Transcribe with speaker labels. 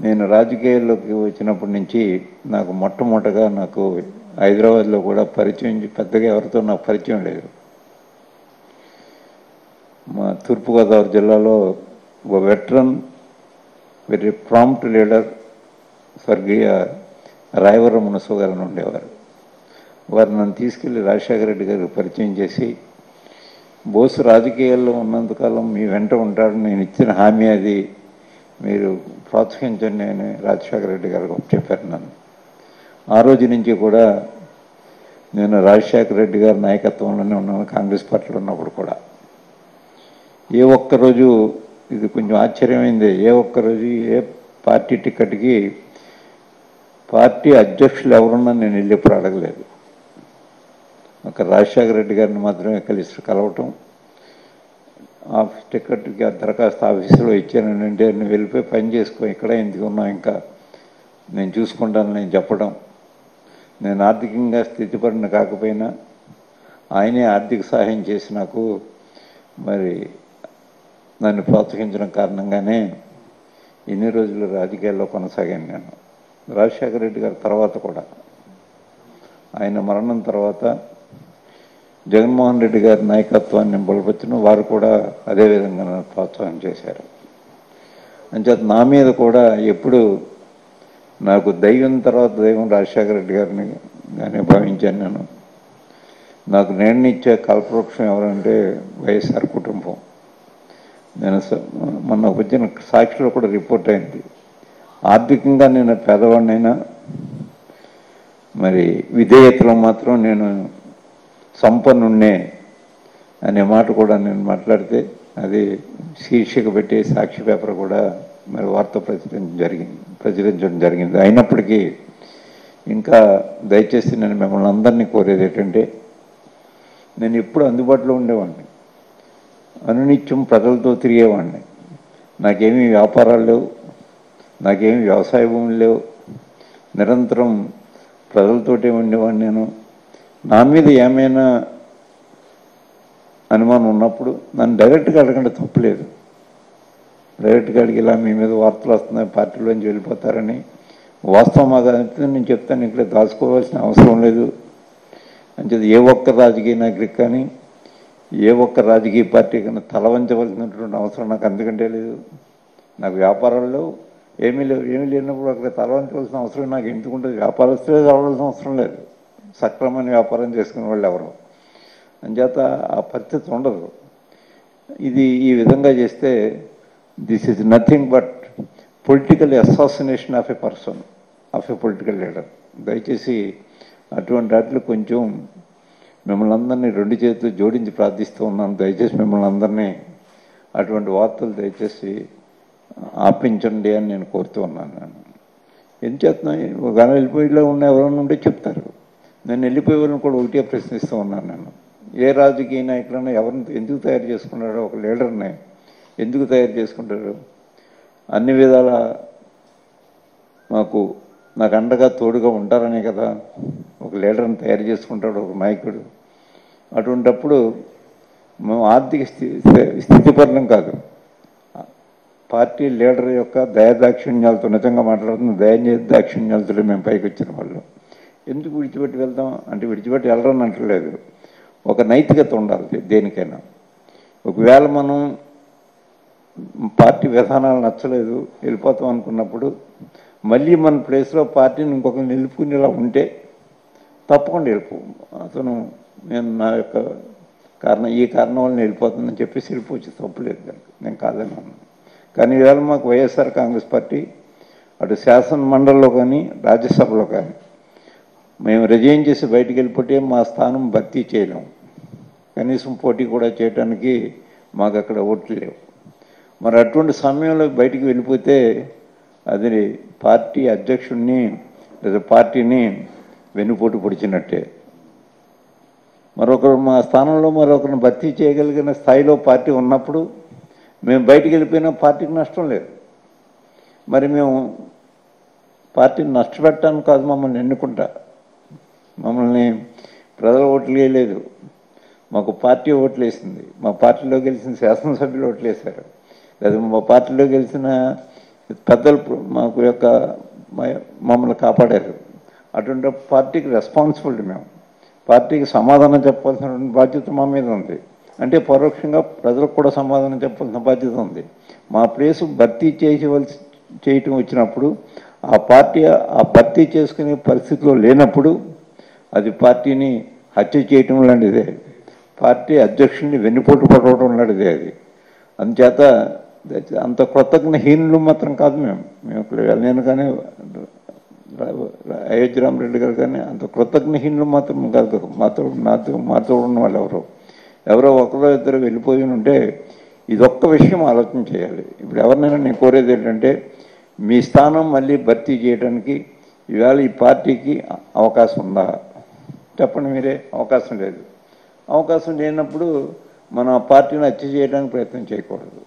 Speaker 1: నేను రాజకీయాల్లోకి వచ్చినప్పటి నుంచి నాకు మొట్టమొదటగా నాకు హైదరాబాద్లో కూడా పరిచయం పెద్దగా ఎవరితో నాకు పరిచయం లేదు. మా తూర్పుగోదావరి జిల్లాలో ఒక వెటరన్ వెరీ ప్రాంప్ట్ లీడర్ స్వర్గీయ రాయవరం మునసబు గారు ఉండేవారు. వారు నన్ను తీసుకెళ్లి రాజశేఖర రెడ్డి గారికి పరిచయం చేసి, బోసు రాజకీయాల్లో ఉన్నంతకాలం మీ వెంట ఉంటాడు, నేను ఇచ్చిన హామీ అది, మీరు ప్రోత్సహించండి అని రాజశేఖర రెడ్డి గారు చెప్పారు నన్ను. ఆ రోజు నుంచి కూడా నేను రాజశేఖర రెడ్డి గారి నాయకత్వంలోనే ఉన్నాను. కాంగ్రెస్ పార్టీలో ఉన్నప్పుడు కూడా ఏ ఒక్కరోజు, ఇది కొంచెం ఆశ్చర్యమైంది, ఏ ఒక్కరోజు ఏ పార్టీ టికెట్కి పార్టీ అధ్యక్షులు ఎవరున్నా నేను వెళ్ళి ఎప్పుడు అడగలేదు. ఒక రాజశేఖర రెడ్డి గారిని మాత్రమే కలవటం, టికెట్కి దరఖాస్తు ఆఫీసులో ఇచ్చానంటే నువ్వు వెళ్ళిపోయి పని చేసుకో, ఇక్కడ ఎందుకు ఉన్నావు, ఇంకా నేను చూసుకుంటాను నేను చెప్పడం. నేను ఆర్థికంగా స్థితిపడిన కాకపోయినా ఆయనే ఆర్థిక సహాయం చేసి నాకు మరి నన్ను ప్రోత్సహించడం కారణంగానే ఎన్ని రోజులు రాజకీయాల్లో కొనసాగాను నేను. రాజశేఖర రెడ్డి గారి తర్వాత కూడా, ఆయన మరణం తర్వాత జగన్మోహన్ రెడ్డి గారి నాయకత్వాన్ని బలపరిచిన వారు కూడా అదేవిధంగా నన్ను ప్రోత్సాహం చేశారు. అంచేత నా మీద కూడా ఎప్పుడు నాకు దైవం తర్వాత దైవం రాజశేఖర రెడ్డి గారిని గానే భావించాను నేను. నాకు నేనిచ్చే కల్పవృక్షం ఎవరంటే వైఎస్ఆర్ కుటుంబం. నేను మొన్న వచ్చిన సాక్షిలో కూడా రిపోర్ట్ అయింది, ఆర్థికంగా నేను పేదవాడినైనా మరి విధేయతలో మాత్రం నేను సంపన్నున్నే అనే మాట కూడా నేను మాట్లాడితే అది శీర్షిక పెట్టి సాక్షి పేపర్ కూడా మరి వార్త ప్రచురించడం జరిగింది. అయినప్పటికీ ఇంకా దయచేసి నేను మిమ్మల్ని అందరినీ కోరేది ఏంటంటే, నేను ఎప్పుడు అందుబాటులో ఉండేవాడిని, అనునిత్యం ప్రజలతో తిరిగేవాడిని. నాకేమీ వ్యాపారాలు లేవు, నాకేమీ వ్యవసాయ భూములు లేవు, నిరంతరం ప్రజలతోటే ఉండేవాడిని. నేను నా మీద ఏమైనా అనుమానం ఉన్నప్పుడు నన్ను డైరెక్ట్గా అడగండి, తప్పులేదు. డైరెక్ట్గా అడిగి ఇలా మీ మీద వార్తలు వస్తున్నాయి, పార్టీలోంచి వెళ్ళిపోతారని వాస్తవం అదంతా నేను చెప్తాను, ఇక్కడ దాచుకోవాల్సిన అవసరం లేదు. అంటే ఏ ఒక్క రాజకీయ నాయకుడికి కానీ ఏ ఒక్క రాజకీయ పార్టీ కన్నా తల వంచవలసినటువంటి అవసరం నాకు అందుకంటే లేదు. నాకు వ్యాపారాల్లో ఏమీ లేనప్పుడు అక్కడ తల వంచవలసిన అవసరం నాకు ఎందుకుంటుంది? వ్యాపారస్తులే కావాల్సిన అవసరం లేదు, సక్రమమైన వ్యాపారం చేసుకునే వాళ్ళు ఎవరు. అంచేత ఆ పరిస్థితి ఉండదు. ఇది ఈ విధంగా చేస్తే this is nothing but political assassination of a person, of a political leader. దయచేసి అటువంటి వాటిలో కొంచెం మిమ్మల్ని అందరినీ రెండు చేతులు జోడించి ప్రార్థిస్తూ ఉన్నాను. దయచేసి మిమ్మల్ని అందరినీ అటువంటి వార్తలు దయచేసి ఆపించండి అని నేను కోరుతూ ఉన్నాను. నేను ఏం చేస్తున్నాయి, ఒక వెళ్ళిపోయిలో ఉన్న ఎవరైనా ఉంటే చెప్తారు. నేను వెళ్ళిపోయే వాళ్ళని కూడా ఒకటే ప్రశ్నిస్తూ ఉన్నాను. నేను ఏ రాజకీయ నాయకులైనా ఎవరిని ఎందుకు తయారు చేసుకున్నారో, ఒక లీడర్ని ఎందుకు తయారు చేసుకుంటారు? అన్ని విధాల నాకు అండగా తోడుగా ఉంటారనే కదా ఒక లీడర్ని తయారు చేసుకుంటాడు ఒక నాయకుడు. అటువంటప్పుడు మేము ఆర్థిక స్థితిపరణం కాదు, పార్టీ లీడర్ యొక్క దయాదాక్షిణ్యాలతో, నిజంగా మాట్లాడుతున్న దయాదాక్షిణ్యాలతో మేము పైకి వచ్చిన వాళ్ళు. ఎందుకు విడిచిపెట్టి వెళ్తాం అంటే, విడిచిపెట్టి వెళ్ళరని అంటలేదు, ఒక నైతికత ఉండాలి దేనికైనా. ఒకవేళ మనం పార్టీ విధానాలు నచ్చలేదు వెళ్ళిపోతాం అనుకున్నప్పుడు మళ్ళీ మన ప్లేస్లో పార్టీని ఇంకొకరిని నిలుపుకునేలా ఉంటే తప్పకుండా వెళ్ళిపో. అతను నేను నా యొక్క ఈ కారణం వల్ల వెళ్ళిపోతుందని చెప్పేసి వెళ్ళిపోవచ్చు, తప్పులేదు దానికి, నేను కాదని అన్నాను. కానీ ఈవేళ మాకు వైఎస్ఆర్ కాంగ్రెస్ పార్టీ అటు శాసన మండలిలో కానీ రాజ్యసభలో కానీ మేము రిజైన్ చేసి బయటికి వెళ్ళిపోతే మా స్థానం భర్తీ చేయలేము, కనీసం పోటీ కూడా చేయడానికి మాకు అక్కడ ఓట్లు లేవు. మరి అటువంటి సమయంలో బయటికి వెళ్ళిపోతే అది పార్టీ అధ్యక్షుడిని లేదా పార్టీని వెన్నుపోటు పొడిచినట్టే. మరొకరు మా స్థానంలో మరొకరిని భర్తీ చేయగలిగిన స్థాయిలో పార్టీ ఉన్నప్పుడు మేము బయటికి వెళ్ళిపోయినా పార్టీకి నష్టం లేదు. మరి మేము పార్టీని నష్టపెట్టడానికి కాదు మమ్మల్ని ఎన్నుకుంటా, మమ్మల్ని ప్రజలు ఓట్లు వేయలేదు, మాకు పార్టీ ఓట్లు వేసింది. మా పార్టీలో గెలిచిన శాసనసభ్యులు ఓట్లు వేశారు, లేదా మా పార్టీలో గెలిచిన పెద్దలు మాకు యొక్క మమ్మల్ని కాపాడారు. అటువంటి పార్టీకి రెస్పాన్సిబిలిటీ మేము, పార్టీకి సమాధానం చెప్పాల్సిన బాధ్యత మా మీద ఉంది. అంటే పరోక్షంగా ప్రజలకు కూడా సమాధానం చెప్పాల్సిన బాధ్యత ఉంది. మా ప్లేసు భర్తీ చేయటం వచ్చినప్పుడు ఆ పార్టీ ఆ భర్తీ చేసుకునే పరిస్థితిలో లేనప్పుడు అది పార్టీని హత్య చేయటం లాంటిదే, పార్టీ అధ్యక్షుడిని వెన్నుపోటు పడవడం లాంటిదే అది. అందుచేత అంత కృతజ్ఞహీనులు మాత్రం కాదు మేము నేను కానీ అయోధ్య రామరెడ్డి గారు కానీ అంత కృతజ్ఞహీనులు మాత్రం కాదు. మాతో ఉన్న వాళ్ళు ఎవరో ఒకరో ఇద్దరు వెళ్ళిపోయి ఉంటే ఇదొక్క విషయం ఆలోచన చేయాలి. ఇప్పుడు ఎవరినైనా నేను కోరేది ఏంటంటే, మీ స్థానం మళ్ళీ భర్తీ చేయడానికి ఈవేళ ఈ పార్టీకి అవకాశం ఉందా చెప్పండి మీరే. అవకాశం లేదు. అవకాశం లేనప్పుడు మన పార్టీని హత్య చేయడానికి ప్రయత్నం చేయకూడదు.